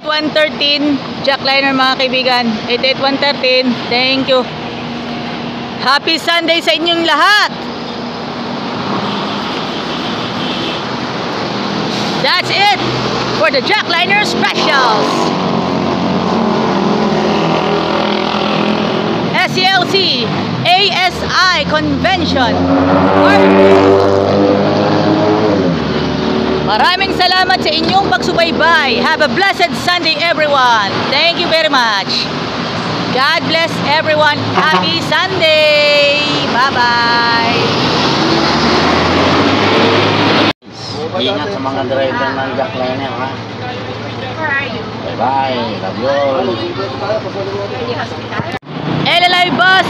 113 Jackliner mga kaibigan. 88113. Thank you. Happy Sunday sa inyong lahat. That's it for the Jackliner specials. SCLC ASI Convention. Maraming salamat sa inyong pagsubaybay. Have a blessed Sunday everyone. Thank you very much. God bless everyone. Happy Sunday. Bye-bye. Ingat sa mga driver ng Jackliner, ha? Bye-bye. Love you. LLI Bus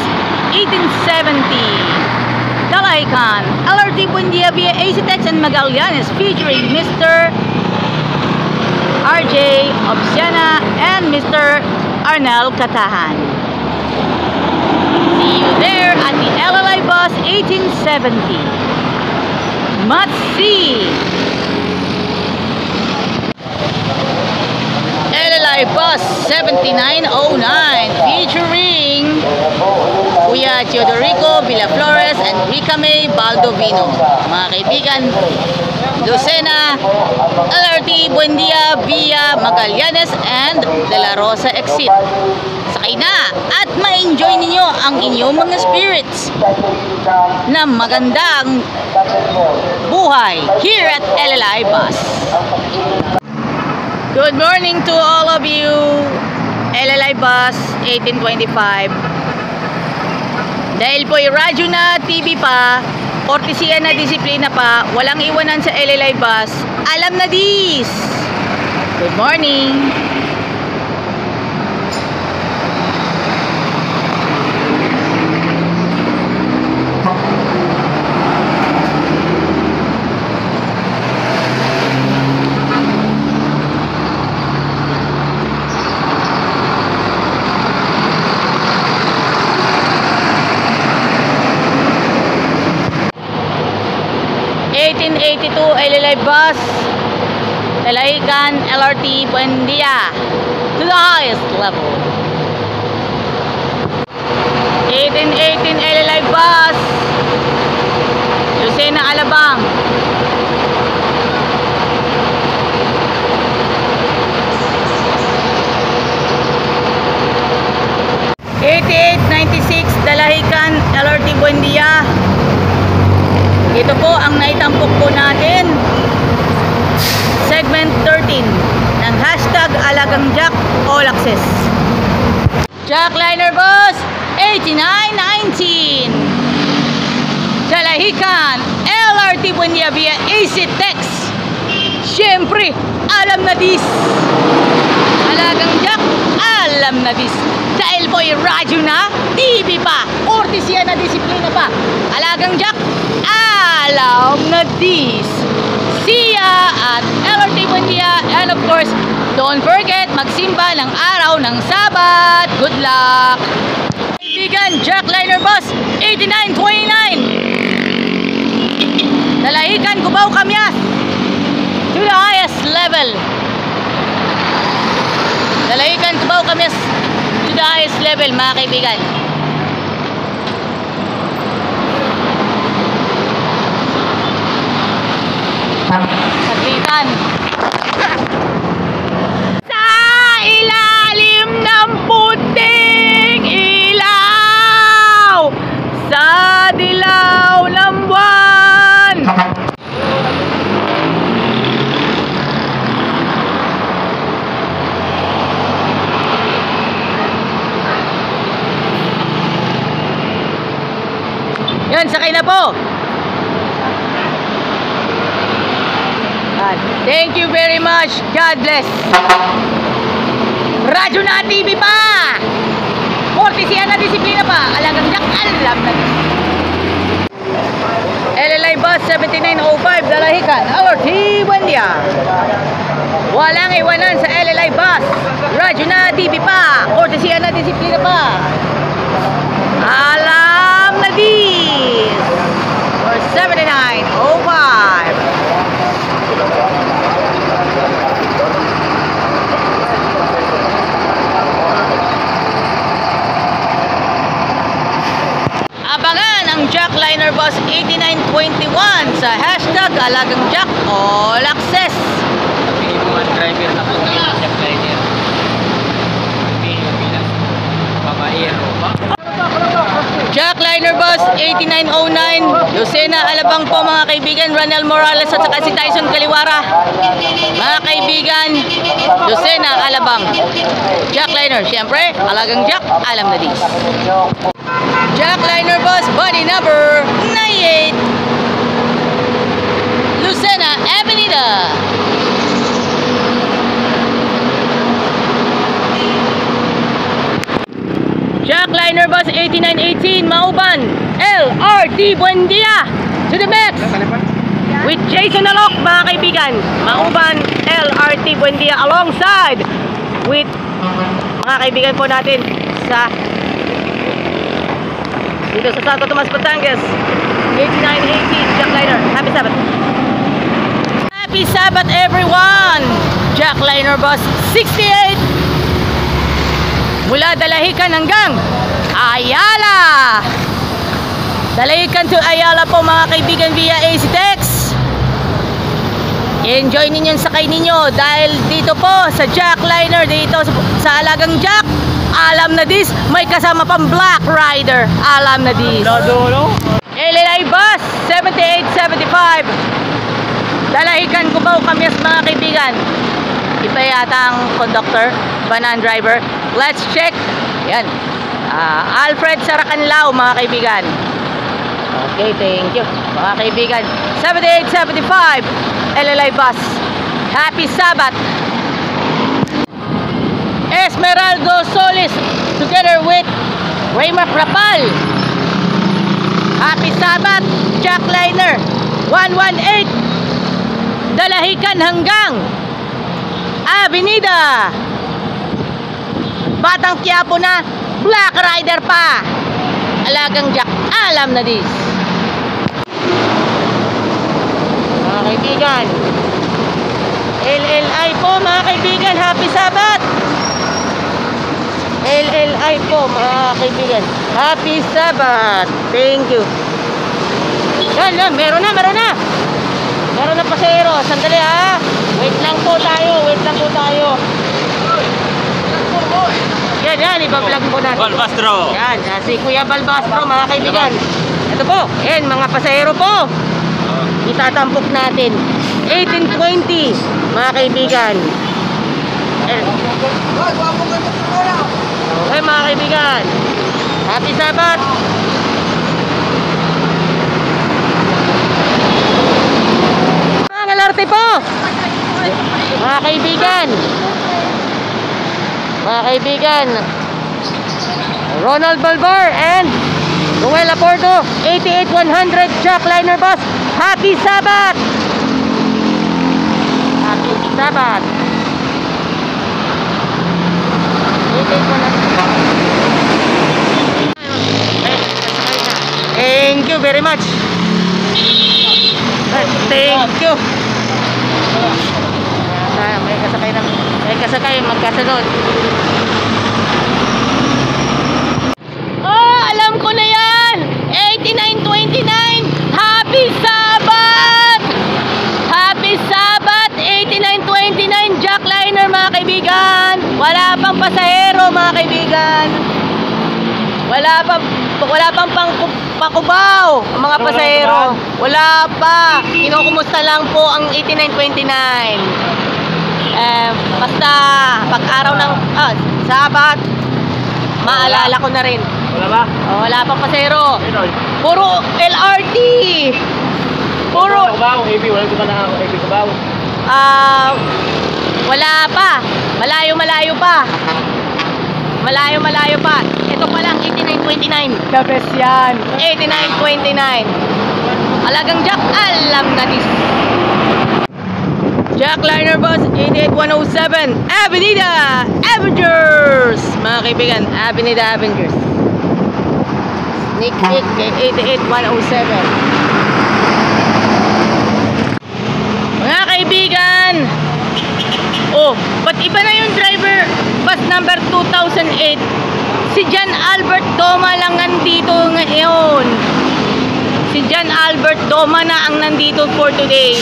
1870 Dalaican LRT Buendia via ACTEX and Magallanes featuring Mr. RJ Obsiana and Mr. Arnel Katahan. See you there at the LLI Bus 1870. Must see. LLI Bus 7909 featuring Kuya Teodorico Villaflores and Rica May Baldovino. Mga kaibigan, Lucena, LRT Buendia via Magallanes and De La Rosa exit. Sakay na at ma-enjoy ninyo ang inyong mga spirits na magandang buhay here at LLI Bus. Good morning to all of you. LLI Bus 1825. Dahil po radyo na, TV pa, kortesiya na, disiplina pa, walang iwanan sa LLI Bus. Alam na dis. Good morning. LLI Bus Dalaican LRT Buendia to the highest level. 1818 LLI Bus Lucena Alabang. Dalaican LRT Buendia. Ito po ang naitampok po natin. Segment 13 ng hashtag Alagang Jack All Access. Jackliner Bus 8919 Dalaican LRT Buendia via ACTEX. Siyempre, alam na dis. Alagang Jack, alam na dis. Dahil po radyo na, TV pa, kortesiya na, disiplina pa. Alagang Jack, alam na dis. See ya at LRT Buendia, and of course, don't forget magsimba ng araw ng Sabat. Good luck! Kaibigan, Jackliner Bus 8929 Dalaican Cubao Kamyas to the highest level. Dalaican Cubao Kamyas to the highest level, mga kaibigan. Saglitan. Sa ilalim ng puting ilaw, sa dilaw ng buwan. Yan, sakay na po. Thank you very much. God bless. Radyo na, TV pa. Kortesiya na, disiplina pa. Alagang Jack, alam na. LLI Bus 7905 Dalaican LRT Buendia. Walang iwanan sa LLI Bus. Radyo na, TV pa. Kortesiya na, disiplina pa. Alam na dis. For 7905. Jackliner Bus 8921 sa hashtag Alagang Jack All Access. May mga driver na po ng jackliner. May bilang babaero ba? Jackliner Bus 8909 Lucena, Alabang po mga kaibigan. Ronel Morales at saka si Tyson Kaliwara. Mga kaibigan, Lucena, Alabang. Jackliner, syempre, Alagang Jack, alam na dis. Jackliner Bus body number 98 Lucena Avenida. Jackliner Bus 8918 Mauban LRT Buendia to the max with Jason Alok mga kaibigan. Mauban LRT Buendia alongside with mga kaibigan po natin sa dito sa Santo Tomas, Batangas. 8918 Jackliner. Happy Sabbath. Happy Sabbath everyone. Jackliner Bus 68 mula Dalahican hanggang Ayala. Dalahican to Ayala po mga kaibigan via AC Tex. Enjoy ninyo yung sakay ninyo dahil dito po sa Jackliner, dito sa Alagang Jack, alam na dis, may kasama pang Black Rider. Alam na dis. LLI Bus 7875 Dalahican Cubao Kamyas mga kaibigan. Iba yata ang conductor, banan driver. Let's check. Yan. Alfred Saracanlao mga kaibigan. Okay, thank you. Mga kaibigan, 7875 LLI Bus. Happy Sabbath. Esmeraldo Solis together with Raymar Rapal. Happy Sabbath. Jackliner 118 Dalahican hanggang Avenida. Batang Quiapo na, Black Rider pa. Alagang Jack, alam na dis. Mga kaibigan, LLI po mga kaibigan, Happy Sabbath. LLI po mga kaibigan, Happy Sabbath. Thank you. Yan, meron na. Meron na pasero. Sandali ha. Wait lang po tayo. Yan, iba-vlog po natin. Balbastro. Yan, si Kuya Balbastro mga kaibigan. Ito po, yan, mga pasahero po. Itatampok natin. 1820 mga kaibigan. Okay mga kaibigan. Happy Sabbath. Mga larte po. Mga kaibigan. Ronald Balbar and Noel Aporto 88100 Jackliner Bus. Happy Sabbath. Happy Sabbath. 88100. Thank you very much. Thank you. May kasakay magkasunod. Oh, alam ko na yan. 8929 Happy Sabbath. Happy Sabbath 8929 Jackliner mga kaibigan. Wala pang pasahero mga kaibigan. Wala pang Pakubaw ang mga pasahero. Wala pa. Kinukumusta lang po ang 8929. Basta pag-araw ng Sabat, maalala ko na rin. Wala ba? Wala pang pasahero. Puro LRT. Puro AB, wala ko ba na AB Cubao? wala pa. Malayo pa. Ito pa lang 8929. The best yan. 8929. Alagang Jack, alam na dis. Jackliner Bus 88107 Avenida Avengers. Mga kaibigan, Avenida Avengers. Sneak 88107. Mga kaibigan, ba't iba na yung driver? Bus number 2008. Si John Albert Doma lang nandito ngayon. Si John Albert Doma na ang nandito for today,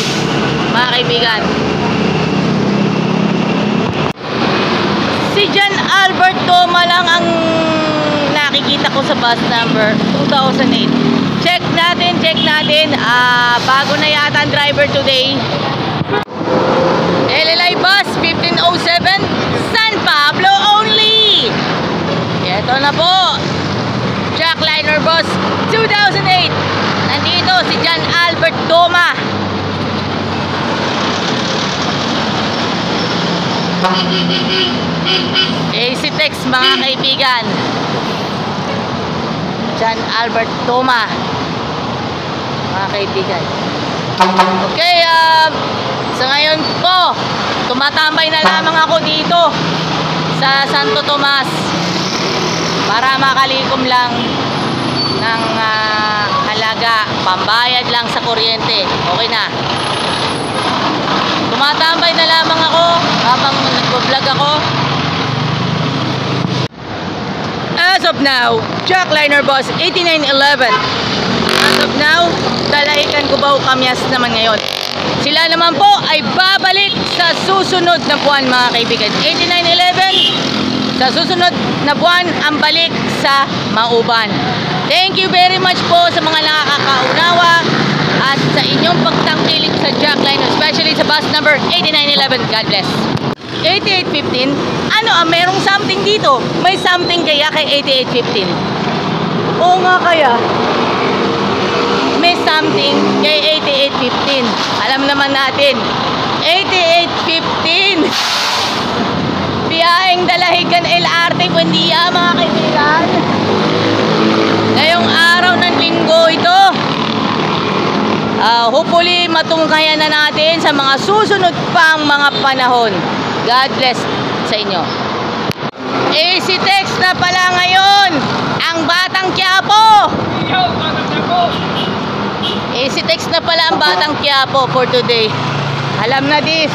mga kaibigan. Si John Albert Doma lang ang nakikita ko sa bus number 2008. Check natin. Bago na yata ang driver today. LLI bus 1507, San Pablo only. Ito na po, Jackliner bus 2008. Nandito si John Albert Doma. AC Tex, mga kaibigan. John Albert Doma, mga kaibigan. Okay, sa ngayon po, tumatambay na lamang ako dito sa Santo Tomas para makalikom lang ng halaga, pambayad lang sa kuryente. Okay na. Tumatambay na lamang ako habang nagpo-vlog ako. As of now, Jackliner bus 8911. As of now, Dalahican Cubao Kamyas naman ngayon. Sila naman po ay babalik sa susunod na buwan, mga kaibigan. 8911, sa susunod na buwan ang balik sa Mauban. Thank you very much po sa mga nakakaunawa at sa inyong pagtangkilik sa Jackliner, especially sa bus number 8911. God bless. 8815, merong something dito. May something kaya kay 8815? Oo nga kaya. May something kay 8815. Alam naman natin, 8815. Biyaheng Dalahican LRT, Buendia, mga kaibigan. Ngayong araw ng linggo ito. Hopefully matungkayan na natin sa mga susunod pang mga panahon. God bless sa inyo. AC Tex na pala ngayon ang Batang Quiapo. AC Tex na pala ang Batang Quiapo for today. Alam na this.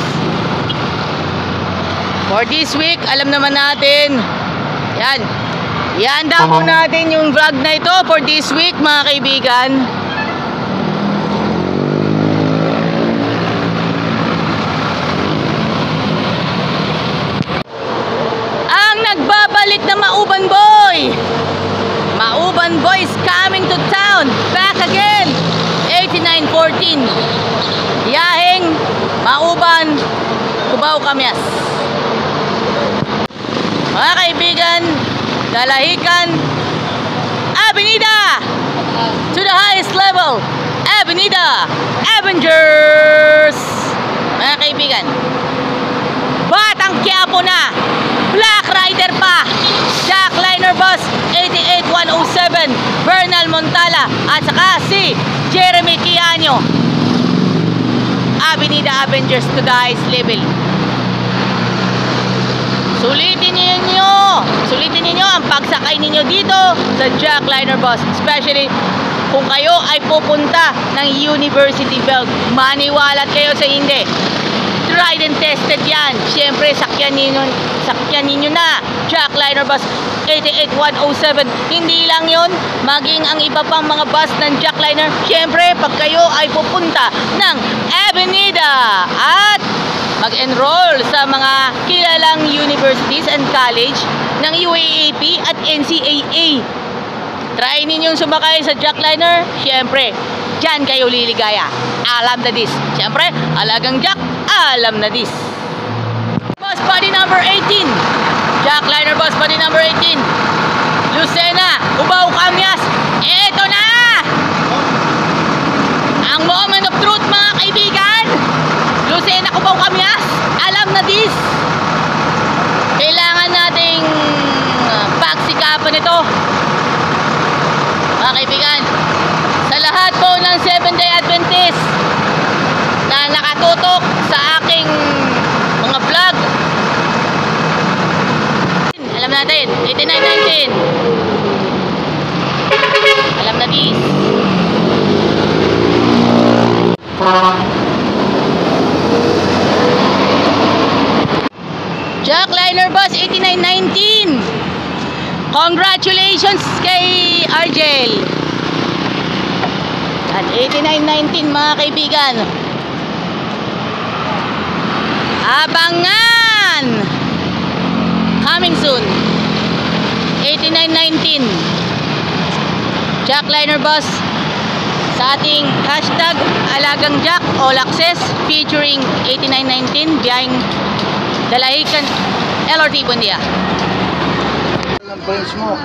For this week, alam naman natin. Yan. Ihanda po natin yung vlog na ito for this week, mga kaibigan. Nagbabalik na Mauban Boy. Mauban Boy is coming to town. Back again. 8914. Yaheng Mauban Cubao Kamyas. Mga kaibigan, Dalahican Avenida to the highest level. Avenida Avengers. Mga kaibigan, Batang Quiapo na. Black Rider pa. Jackliner bus 88107, Bernal Montala at saka si Jeremy Quiano. Avenida Avengers to the highest level. Sulitin ninyo ang pagsakay ninyo dito sa Jackliner bus, especially kung kayo ay pupunta ng University Belt. Maniwala kayo sa hindi. Tried and tested yan. Siyempre, sakyan ninyo na Jackliner bus 88107. Hindi lang yon, maging ang iba pang mga bus ng Jackliner. Siyempre, pag kayo ay pupunta ng Avenida at mag-enroll sa mga kilalang universities and college ng UAAP at NCAA, try ninyong sumakay sa Jackliner. Siyempre, dyan kayo liligaya. Alam na this. Siyempre, alagang Jack, alam na this. Bus body number 18. Jackliner bus body number 18. Lucena, Cubao Kamyas. Eto na! Ang moment of truth, mga kaibigan. Lucena, Cubao Kamyas. Alam na this. Kailangan nating pagsikapan ito. Mga kaibigan, sa lahat po ng 7-day Adventist na nakatutok sa aking mga vlog, alam natin, 8919. Alam na this. Jackliner bus 8919. Congratulations kay Argel. At 8919 mga kaibigan. Abangan! Coming soon. 8919 Jackliner bus sa ating hashtag Alagang Jack All Access featuring 8919 biyaheng Dalahican LRT Buendia. Ang points mo.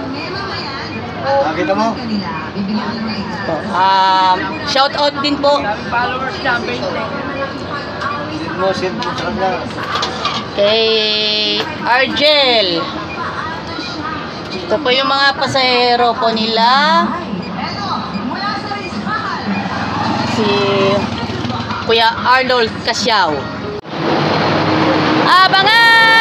Nakita mo? Shout out din po Followers niya, 20. Sit mo sa kanila. kay Argel. Ito po yung mga pasahero po nila. Si Kuya Arnold Casyaw. Abangan!